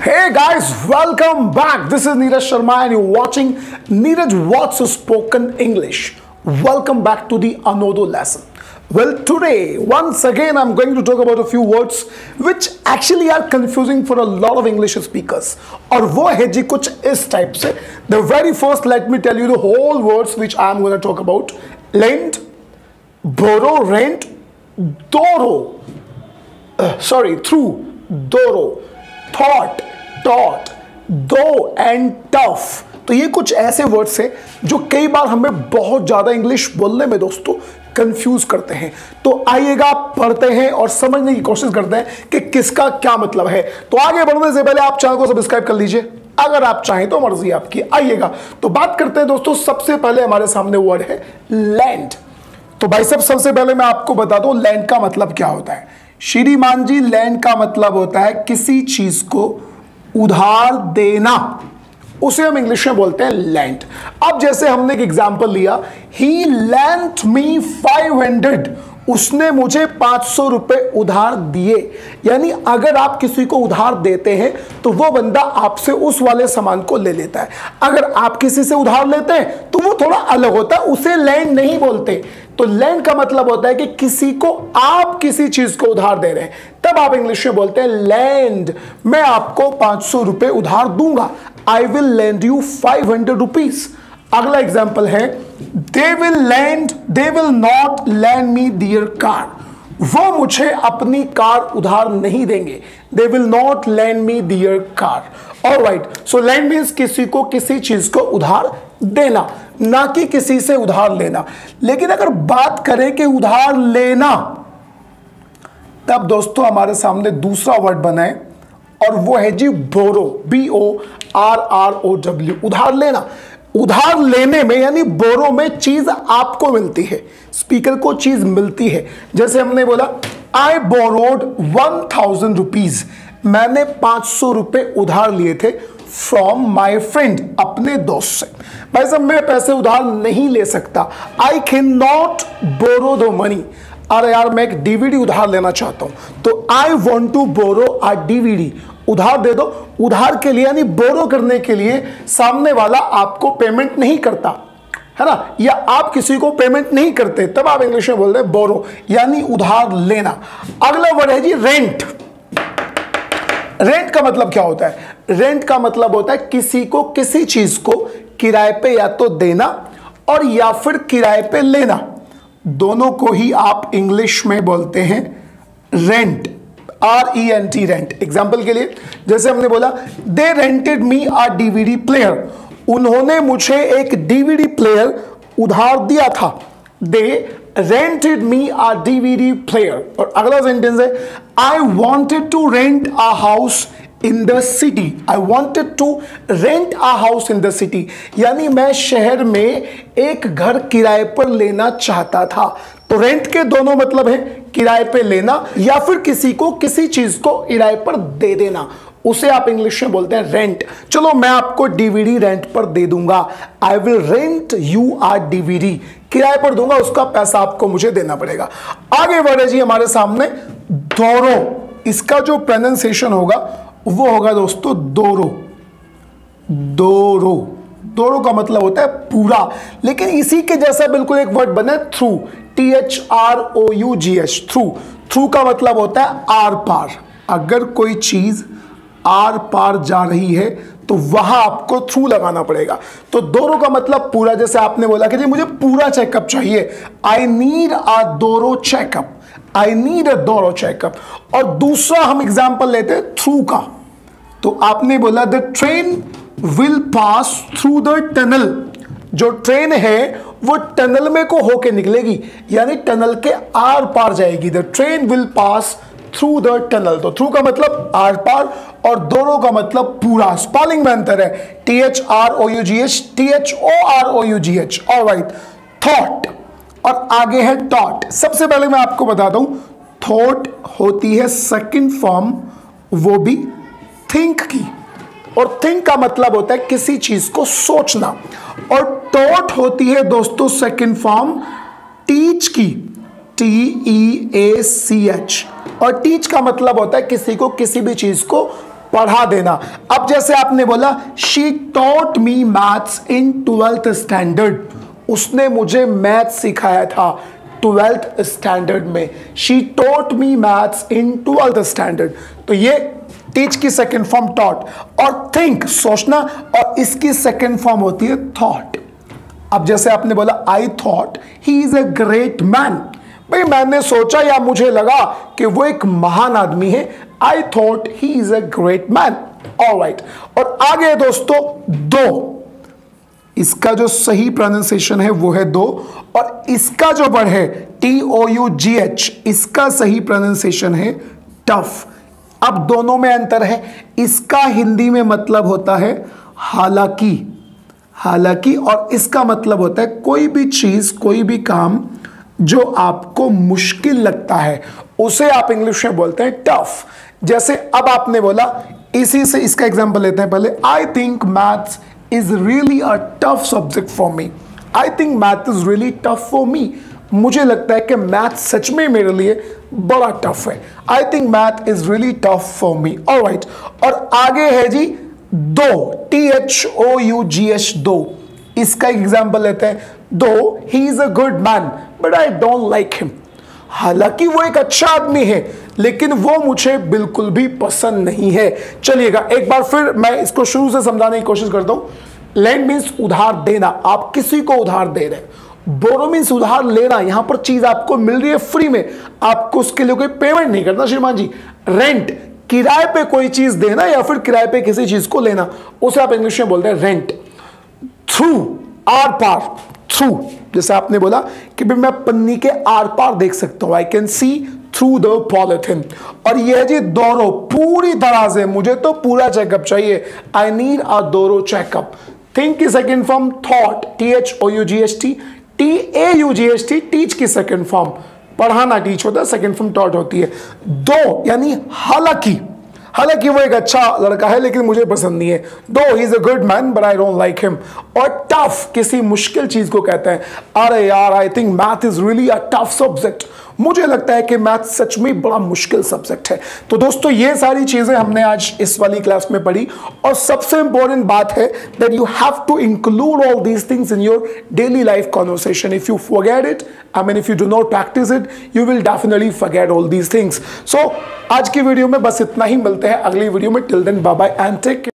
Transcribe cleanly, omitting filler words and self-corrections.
Hey guys, welcome back. This is Neeraj Sharma and you're watching Neeraj What's Spoken English. Welcome back to the another lesson. Well, today, once again, I'm going to talk about a few words which actually are confusing for a lot of English speakers. और वो है जी कुछ इस type से. The very first, let me tell you the whole words which I'm going to talk about. Lend, borrow, rent, through, doro, thought, taught, दो and tough. तो ये कुछ ऐसे वर्ड्स हैं जो कई बार हमें बहुत ज़्यादा इंग्लिश बोलने में दोस्तों कंफ्यूज करते हैं. तो आइएगा पढ़ते हैं और समझने की कोशिश करते हैं कि किसका क्या मतलब है. तो आगे बढ़ने से पहले आप चैनल को सब्सक्राइब कर लीजिए अगर आप चाहें तो, मर्जी आपकी. आइएगा तो बात करते हैं दोस्तों. सबसे पहले हमारे सामने वर्ड है लैंड. तो भाई साहब सबसे पहले मैं आपको बता दूं लैंड का मतलब क्या होता है. श्रीमान जी, लैंड का मतलब होता है किसी चीज को उधार देना. उसे हम इंग्लिश में बोलते हैं लैंड. अब जैसे हमने एक एग्जांपल लिया, ही लेंट मी 500, उसने मुझे 500 रुपए उधार दिए. यानी अगर आप किसी को उधार देते हैं तो वो बंदा आपसे उस वाले सामान को ले लेता है. अगर आप किसी से उधार लेते हैं तो वो थोड़ा अलग होता है, उसे लैंड नहीं बोलते. तो लैंड का मतलब होता है कि किसी को आप किसी चीज को उधार दे रहे हैं, तब आप इंग्लिश में बोलते हैं लैंड. मैं आपको 500 रुपए उधार दूंगा. I will lend you 500 rupees. अगला एग्जाम्पल है they will not lend me their car. वो मुझे अपनी कार उधार नहीं देंगे. They will not lend me their car. Alright, so lend means किसी को किसी चीज को उधार देना, ना कि किसी से उधार लेना. लेकिन अगर बात करें कि उधार लेना, तब दोस्तों हमारे सामने दूसरा वर्ड बना है और वो है जी बोरो. BORROW. उधार लेना. उधार लेने में यानी बोरो में चीज आपको मिलती है, स्पीकर को चीज मिलती है. जैसे हमने बोला आई बोरोड 1000 रुपीज. मैंने 500 रुपए उधार लिए थे फ्रॉम माई फ्रेंड, अपने दोस्त से. भाई साहब मैं पैसे उधार नहीं ले सकता. I can not borrow the money. अरे यार मैं एक डीवीडी उधार लेना चाहता हूं तो I want to borrow a DVD. उधार दे दो. उधार के लिए यानी बोरो करने के लिए सामने वाला आपको पेमेंट नहीं करता है ना, या आप किसी को पेमेंट नहीं करते, तब आप इंग्लिश में बोलते हैं बोरो, यानी उधार लेना. अगला वर्ड है जी रेंट. रेंट का मतलब क्या होता है. रेंट का मतलब होता है किसी को किसी चीज को किराए पे या तो देना और या फिर किराए पे लेना. दोनों को ही आप इंग्लिश में बोलते हैं रेंट. RENT, rent. एग्जाम्पल के लिए जैसे हमने बोला they rented me a DVD player. उन्होंने मुझे एक डीवीडी प्लेयर उधार दिया था. They rented me a DVD player. और अगला सेंटेंस है I wanted to rent a house in the city. I wanted to rent a house in the city. यानी मैं शहर में एक घर किराए पर लेना चाहता था. तो रेंट के दोनों मतलब है किराए पे लेना या फिर किसी को किसी चीज को किराए पर दे देना. उसे आप इंग्लिश में बोलते हैं रेंट. चलो मैं आपको डीवीडी रेंट पर दे दूंगा. I will rent you a DVD. किराए पर दूंगा, उसका पैसा आपको मुझे देना पड़ेगा. आगे बढ़े जी हमारे सामने दोरो. इसका जो प्रोनाउंसिएशन होगा वो होगा दोस्तों दोरो. दोरो. दोरो का मतलब होता है पूरा. लेकिन इसी के जैसा बिल्कुल एक वर्ड बना है थ्रू. THROUGH. थ्रू का मतलब होता है आर पार. अगर कोई चीज आर पार जा रही है तो वहां आपको थ्रू लगाना पड़ेगा. तो दोरो का मतलब पूरा. जैसे आपने बोला कि जी मुझे पूरा चेकअप चाहिए. आई need a thorough checkup. I need a thorough checkup. और दूसरा हम एग्जांपल लेते हैं थ्रू का. तो आपने बोला the train will pass through the tunnel. जो ट्रेन है वो टनल में को होके निकलेगी, यानी टनल के आर पार जाएगी. The train will pass through the tunnel. तो थ्रू का मतलब आर पार और दोरो का मतलब पूरा. स्पेलिंग में अंतर है. THROUGH, THOROUGH. ऑलराइट. थॉट और आगे है टॉट. सबसे पहले मैं आपको बता दूं थॉट होती है सेकंड फॉर्म, वो भी थिंक की. और थिंक का मतलब होता है किसी चीज को सोचना. और टॉट होती है दोस्तों सेकंड फॉर्म टीच की. TEACH. और टीच का मतलब होता है किसी को किसी भी चीज को पढ़ा देना। अब जैसे आपने बोला she taught me maths in 12th standard, उसने मुझे मैथ्स सिखाया था 12th स्टैंडर्ड में। She taught me maths in 12th standard. तो ये टीच की सेकेंड फॉर्म टॉट, और थिंक सोचना, और इसकी सेकेंड फॉर्म होती है थॉट। अब जैसे आपने बोला I thought he is a great man, भाई मैंने सोचा या मुझे लगा कि वो एक महान आदमी है। I thought he is a great man. Alright, और आगे दोस्तों दो, इसका जो सही प्रोनाउंसिएशन है वो है दो, और इसका जो वर्ड है TOUGH, इसका सही प्रोनाउंसिएशन है टफ। अब दोनों में अंतर है, इसका हिंदी में मतलब होता है हालांकि, हालांकि, और इसका मतलब होता है कोई भी चीज, कोई भी काम जो आपको मुश्किल लगता है उसे आप इंग्लिश में बोलते हैं टफ। जैसे अब आपने बोला, इसी से इसका एग्जांपल लेते हैं पहले, I think maths is really a tough subject for me. I think math is really tough for me, मुझे लगता है कि मैथ सच में मेरे लिए बड़ा टफ है। I think math is really tough for me. Alright, और आगे है जी दो, THOUGH, दो। इसका एग्जांपल लेते हैं, दो he is a good man but I don't like him, हालांकि वो एक अच्छा आदमी है लेकिन वो मुझे बिल्कुल भी पसंद नहीं है। चलिएगा एक बार फिर मैं इसको शुरू से समझाने की कोशिश करता हूं। लेंड मीन्स उधार देना, आप किसी को उधार दे रहे हैं। बोरो मीन्स उधार लेना, यहां पर चीज आपको मिल रही है फ्री में, आपको उसके लिए कोई पेमेंट नहीं करना श्रीमान जी। रेंट, किराए पे कोई चीज देना या फिर किराए पे किसी चीज को लेना, उसे आप इंग्लिश में बोलते हैं रेंट। थ्रू, आर पार, थ्रू, जैसे आपने बोला कि भाई मैं पन्नी के आर पार देख सकता हूं, I can see through the polythene. और ये जी दोरो, पूरी तरह से मुझे तो पूरा चेकअप चाहिए, आई need a thorough checkup. Think की second form thought, THOUGHT, TAUGHT, teach की सेकेंड फॉर्म, पढ़ाना टीच होता है, सेकेंड फॉर्म टॉट होती है। दो यानी हालांकि, हालांकि वो एक अच्छा लड़का है लेकिन मुझे पसंद नहीं है। दो he is a good man but I don't like him. और टफ, किसी मुश्किल चीज को कहते हैं, अरे यार I think math is really a tough subject, मुझे लगता है कि मैथ सच में बड़ा मुश्किल सब्जेक्ट है। तो दोस्तों ये सारी चीजें हमने आज इस वाली क्लास में पढ़ी, और सबसे इंपॉर्टेंट बात है that you have to include all these things in your daily life conversation. If you forget it, I mean if you do not practice it, you will definitely forget all these things. So आज की video में बस इतना ही, मिलते हैं अगली video में। Till then bye bye and take care.